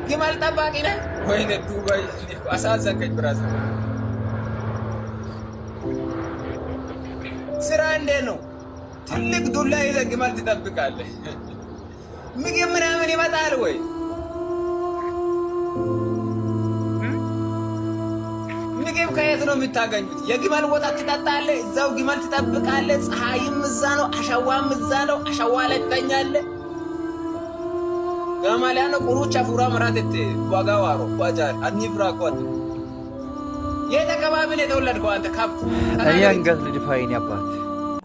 ግመል ጠባቂ ነህ? ወይኔ ዱባይ አሳዘንከኝ ብራዘር። ስራ እንዴት ነው? ትልቅ ዱላ ይዘህ ግመል ትጠብቃለህ? ምግብ ምናምን ይመጣል ወይ? ምግብ ከየት ነው የምታገኙት? የግመል ወተት ትጠጣለህ፣ እዛው ግመል ትጠብቃለህ። ፀሐይም እዛ ነው፣ አሸዋም እዛ ነው። አሸዋ ላይ ትተኛለህ። ጋማሊያኖ ቁሩቻ ፉራ መራቴት ዋጋዋሮ ዋጃል አኒፍራ ቆት የተከባቢን የተወለድከው አንተ ካፕ አያንገት ልድፋይን ያባት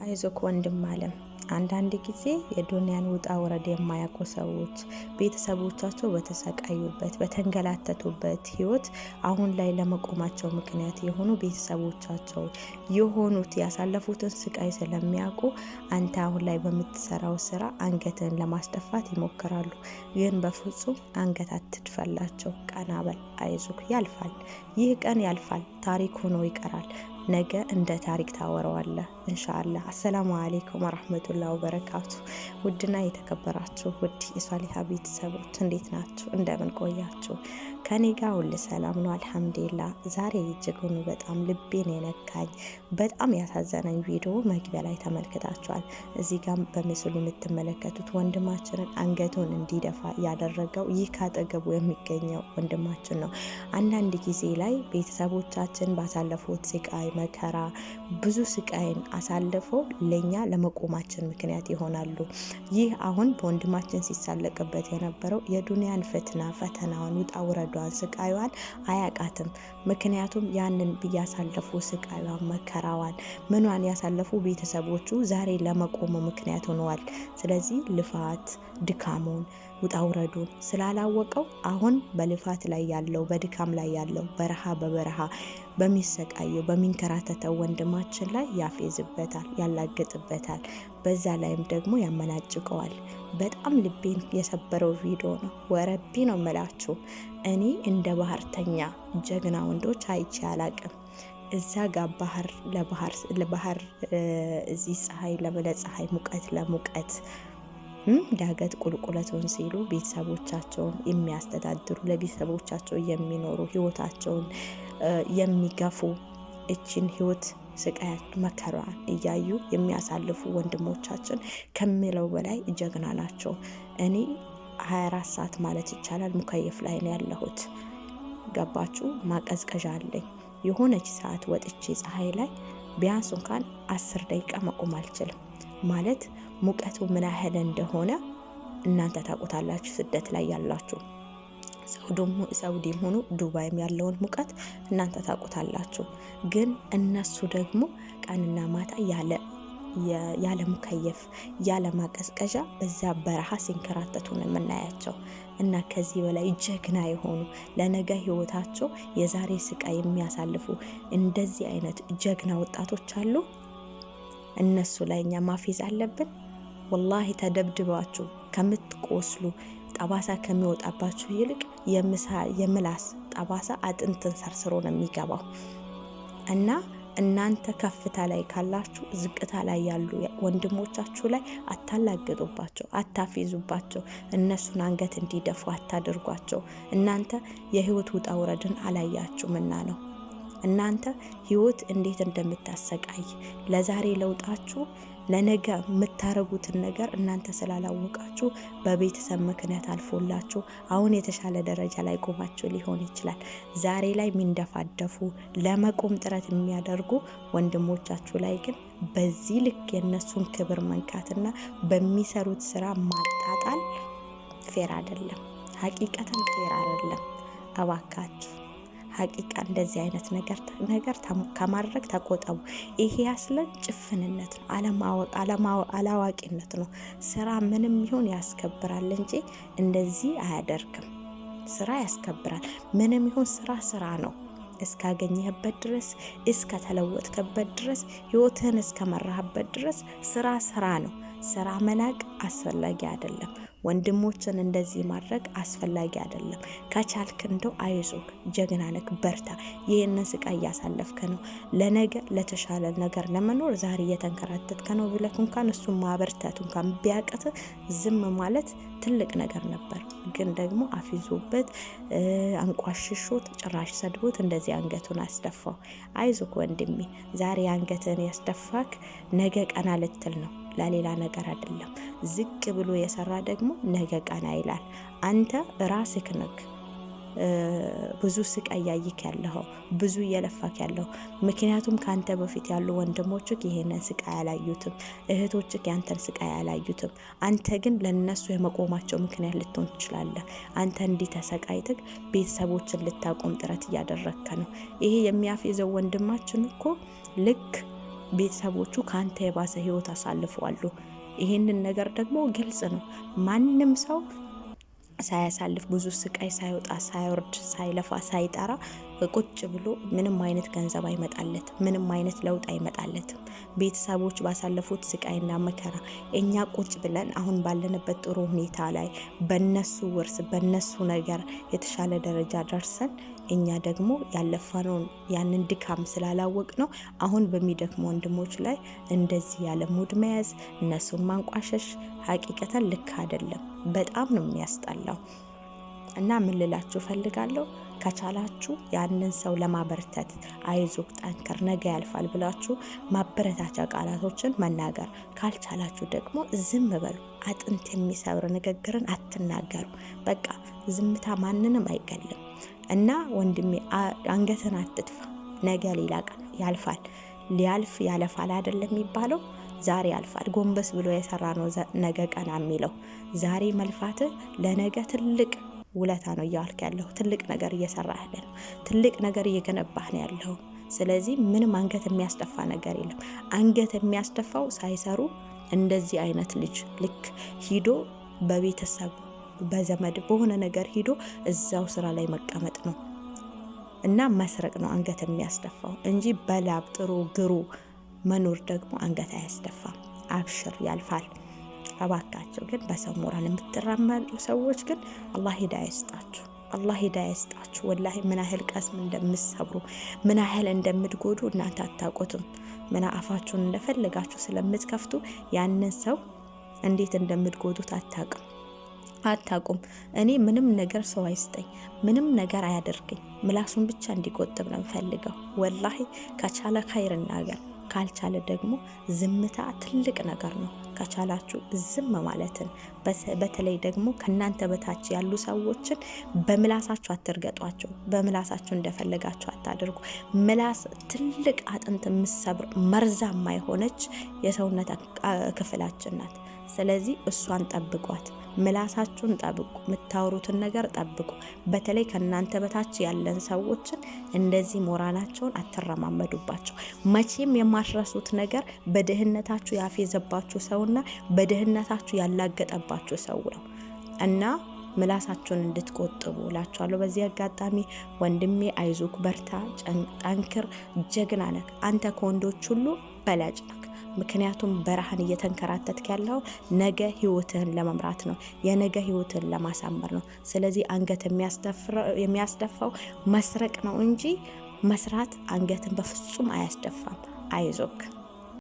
አይዞክ ወንድም አለም። አንዳንድ ጊዜ የዱንያን ውጣ ወረድ የማያውቁ ሰዎች ቤተሰቦቻቸው በተሰቃዩበት በተንገላተቱበት ህይወት አሁን ላይ ለመቆማቸው ምክንያት የሆኑ ቤተሰቦቻቸው የሆኑት ያሳለፉትን ስቃይ ስለሚያውቁ አንተ አሁን ላይ በምትሰራው ስራ አንገትን ለማስደፋት ይሞክራሉ። ግን በፍጹም አንገት አትድፈላቸው። ቀና በል፣ አይዞክ፣ ያልፋል። ይህ ቀን ያልፋል፣ ታሪክ ሆኖ ይቀራል። ነገ እንደ ታሪክ ታወራዋለህ ኢንሻአላህ። አሰላሙ አለይኩም ወራህመቱላሂ ወበረካቱ። ውድና የተከበራችሁ ውድ የሷሊሃ ቤተሰቦች እንዴት ናችሁ? እንደምን ቆያችሁ? ከኔ ጋር ሁሉ ሰላም ነው አልሐምዱሊላህ። ዛሬ እጅጉን በጣም ልቤን የነካኝ በጣም ያሳዘነኝ ቪዲዮ መግቢያ ላይ ተመልክታችኋል። እዚህ ጋር በምስሉ የምትመለከቱት ወንድማችንን አንገቱን እንዲደፋ ያደረገው ይህ ካጠገቡ የሚገኘው ወንድማችን ነው። አንዳንድ ጊዜ ላይ ቤተሰቦቻችን ባሳለፉት ስቃይ መከራ ብዙ ስቃይን አሳልፈው ለኛ ለመቆማችን ምክንያት ይሆናሉ። ይህ አሁን በወንድማችን ሲሳለቅበት የነበረው የዱንያን ፈተናዋን ውጣ ውረዷን ስቃይዋን አያቃትም። ምክንያቱም ያንን ያሳለፉ ስቃይዋን መከራዋን ምኗን ያሳለፉ ቤተሰቦቹ ዛሬ ለመቆሙ ምክንያት ሆነዋል። ስለዚህ ልፋት ድካሙን ውጣ ውረዱን ስላላወቀው አሁን በልፋት ላይ ያለው በድካም ላይ ያለው በረሃ በበረሃ በሚሰቃየው በሚንከራተተው ወንድማችን ላይ ያፌዝበታል፣ ያላገጥበታል። በዛ ላይም ደግሞ ያመናጭቀዋል። በጣም ልቤን የሰበረው ቪዲዮ ነው። ወረቢ ነው መላችሁ። እኔ እንደ ባህርተኛ ጀግና ወንዶች አይቼ አላቅም። እዛ ጋር ለባህር እዚህ ፀሐይ ለፀሐይ ሙቀት ለሙቀት ዳገት ቁልቁለቱን ሲሉ ቤተሰቦቻቸውን የሚያስተዳድሩ ለቤተሰቦቻቸው የሚኖሩ ህይወታቸውን የሚገፉ እችን ህይወት ስቃይ መከራን እያዩ የሚያሳልፉ ወንድሞቻችን ከሚለው በላይ ጀግና ናቸው። እኔ 24 ሰዓት ማለት ይቻላል ሙከየፍ ላይ ነው ያለሁት። ገባችሁ? ማቀዝቀዣ አለኝ። የሆነች ሰዓት ወጥቼ ፀሐይ ላይ ቢያንስ እንኳን 10 ደቂቃ መቆም አልችልም። ማለት ሙቀቱ ምን ያህል እንደሆነ እናንተ ታውቁታላችሁ። ስደት ላይ ያላችሁ ሳውዲም ሆኑ ዱባይም ያለውን ሙቀት እናንተ ታውቁታላችሁ። ግን እነሱ ደግሞ ቀንና ማታ ያለ ሙከየፍ ያለ ማቀዝቀዣ በዛ በረሃ ሲንከራተቱ ነው የምናያቸው። እና ከዚህ በላይ ጀግና የሆኑ ለነገ ህይወታቸው የዛሬ ስቃይ የሚያሳልፉ እንደዚህ አይነት ጀግና ወጣቶች አሉ። እነሱ ላይ እኛ ማፌዝ አለብን። ወላሂ ተደብድባችሁ ከምትቆስሉ ጠባሳ ከሚወጣባችሁ ይልቅ የምላስ ጠባሳ አጥንትን ሰርስሮ ነው የሚገባው። እና እናንተ ከፍታ ላይ ካላችሁ ዝቅታ ላይ ያሉ ወንድሞቻችሁ ላይ አታላግጡባቸው፣ አታፌዙባቸው። እነሱን አንገት እንዲደፉ አታድርጓቸው። እናንተ የህይወት ውጣ ውረድን አላያችሁምና ነው። እናንተ ህይወት እንዴት እንደምታሰቃይ ለዛሬ ለውጣችሁ ለነገ የምታረጉትን ነገር እናንተ ስላላወቃችሁ በቤተሰብ ምክንያት አልፎላችሁ አሁን የተሻለ ደረጃ ላይ ቆማችሁ ሊሆን ይችላል። ዛሬ ላይ የሚንደፋደፉ ለመቆም ጥረት የሚያደርጉ ወንድሞቻችሁ ላይ ግን በዚህ ልክ የነሱን ክብር መንካትና በሚሰሩት ስራ ማጣጣል ፌር አይደለም። ሀቂቀተን ፌር አይደለም። እባካችሁ ሀቂቃ እንደዚህ አይነት ነገር ከማድረግ ተቆጠቡ። ይሄ ያስለን ጭፍንነት ነው፣ አላዋቂነት ነው። ስራ ምንም ይሁን ያስከብራል እንጂ እንደዚህ አያደርግም። ስራ ያስከብራል። ምንም ይሁን ስራ ነው። እስካገኘህበት ድረስ እስከተለወጥከበት ድረስ ህይወትህን እስከመራህበት ድረስ ስራ ነው። ስራ መናቅ አስፈላጊ አይደለም። ወንድሞችን እንደዚህ ማድረግ አስፈላጊ አይደለም። ከቻልክ እንደው አይዞክ፣ ጀግና ነክ፣ በርታ። ይህንን ስቃይ እያሳለፍክ ነው። ለነገ ለተሻለ ነገር ለመኖር ዛሬ እየተንከራተትክ ነው ብለህ እንኳን እሱን ማበርታት እንኳን ቢያቅት ዝም ማለት ትልቅ ነገር ነበር። ግን ደግሞ አፊዞበት አንቋሽሾት ጭራሽ ሰድቦት እንደዚህ አንገቱን አስደፋው። አይዞክ ወንድሜ፣ ዛሬ አንገትን ያስደፋክ ነገ ቀና ልትል ነው፣ ለሌላ ነገር አይደለም። ዝቅ ብሎ የሰራ ደግሞ ነገ ቀና ይላል። አንተ ራስክ ነክ ብዙ ስቃይ ያይክ ያለው ብዙ እየለፋክ ያለው። ምክንያቱም ካንተ በፊት ያሉ ወንድሞችክ ይሄንን ስቃይ አላዩትም፣ እህቶችክ ያንተን ስቃይ አላዩትም። አንተ ግን ለነሱ የመቆማቸው ምክንያት ልትሆን ትችላለህ። አንተ እንዲህ ተሰቃይተክ ቤተሰቦችን ልታቆም ጥረት እያደረግከ ነው። ይሄ የሚያፌዘው ወንድማችን እኮ ልክ ቤተሰቦቹ ካንተ የባሰ ህይወት አሳልፈዋል። ይሄንን ነገር ደግሞ ግልጽ ነው። ማንም ሰው ሳያሳልፍ ብዙ ስቃይ ሳይወጣ ሳይወርድ ሳይለፋ ሳይጠራ ቁጭ ብሎ ምንም አይነት ገንዘብ አይመጣለት፣ ምንም አይነት ለውጥ አይመጣለትም። ቤተሰቦች ባሳለፉት ስቃይና መከራ እኛ ቁጭ ብለን አሁን ባለንበት ጥሩ ሁኔታ ላይ በነሱ ውርስ በነሱ ነገር የተሻለ ደረጃ ደርሰን እኛ ደግሞ ያለፈነውን ያንን ድካም ስላላወቅ ነው አሁን በሚደክሙ ወንድሞች ላይ እንደዚህ ያለ ሙድ መያዝ፣ እነሱን ማንቋሸሽ ሀቂቀተን ልክ አይደለም። በጣም ነው የሚያስጠላው። እና ምን ልላችሁ ፈልጋለሁ፣ ከቻላችሁ ያንን ሰው ለማበረታት አይዞክ፣ ጠንከር፣ ነገ ያልፋል ብላችሁ ማበረታቻ ቃላቶችን መናገር፣ ካልቻላችሁ ደግሞ ዝም በሉ። አጥንት የሚሰብር ንግግርን አትናገሩ። በቃ ዝምታ ማንንም አይገልም። እና ወንድሜ አንገትን አትጥፋ። ነገ ሌላ ቀን ያልፋል። ሊያልፍ ያለፋል አይደለም የሚባለው? ዛሬ ያልፋል። ጎንበስ ብሎ የሰራ ነው ነገ ቀና የሚለው። ዛሬ መልፋት ለነገ ትልቅ ውለታ ነው እያልክ ያለው። ትልቅ ነገር እየሰራህ ያለ ነው። ትልቅ ነገር እየገነባህ ነው ያለው። ስለዚህ ምንም አንገት የሚያስደፋ ነገር የለም። አንገት የሚያስደፋው ሳይሰሩ እንደዚህ አይነት ልጅ ልክ ሂዶ በቤተሰብ በዘመድ በሆነ ነገር ሂዶ እዛው ስራ ላይ መቀመጥ ነው እና መስረቅ ነው አንገት የሚያስደፋው እንጂ በላብ ጥሩ ግሩ መኖር ደግሞ አንገት አያስደፋም። አብሽር፣ ያልፋል። እባካችሁ ግን በሰው ሞራል የምትራመዱ ሰዎች ግን አላህ ሂዳያ ይስጣችሁ። አላህ ሂዳያ ይስጣችሁ። ወላሂ ምን ያህል ቀስም እንደምትሰብሩ ምን ያህል እንደምትጎዱ እናንተ አታውቁትም። ምን አፋችሁን እንደፈለጋችሁ ስለምትከፍቱ ያንን ሰው እንዴት እንደምትጎዱት አታውቁም። እኔ ምንም ነገር ሰው አይስጠኝ፣ ምንም ነገር አያደርገኝ፣ ምላሱን ብቻ እንዲቆጥብ ነው ፈልገው። ወላሂ ከቻለ ኸይር እናገር፣ ካልቻለ ደግሞ ዝምታ ትልቅ ነገር ነው። ከቻላችሁ ዝም ማለትን፣ በተለይ ደግሞ ከናንተ በታች ያሉ ሰዎችን በምላሳችሁ አትርገጧቸው፣ በምላሳችሁ እንደፈለጋችሁ አታድርጉ። ምላስ ትልቅ አጥንት የምትሰብር መርዛማ የሆነች የሰውነት ክፍላችን ናት። ስለዚህ እሷን ጠብቋት። ምላሳችሁን ጠብቁ፣ የምታወሩትን ነገር ጠብቁ። በተለይ ከናንተ በታች ያለን ሰዎችን እንደዚህ ሞራላቸውን አትረማመዱባቸው። መቼም የማትረሱት ነገር በድህነታችሁ ያፌዘባችሁ ሰውና በድህነታችሁ ያላገጠባችሁ ሰው ነው እና ምላሳችሁን እንድትቆጥቡ እላችኋለሁ። በዚህ አጋጣሚ ወንድሜ አይዞክ፣ በርታ፣ ጠንክር፣ ጀግና ነህ። አንተ ከወንዶች ሁሉ በላጭ ነህ። ምክንያቱም በረሃን እየተንከራተትክ ያለው ነገ ህይወትህን ለመምራት ነው፣ የነገ ህይወትህን ለማሳመር ነው። ስለዚህ አንገት የሚያስደፋው መስረቅ ነው እንጂ መስራት አንገትን በፍጹም አያስደፋም። አይዞክ።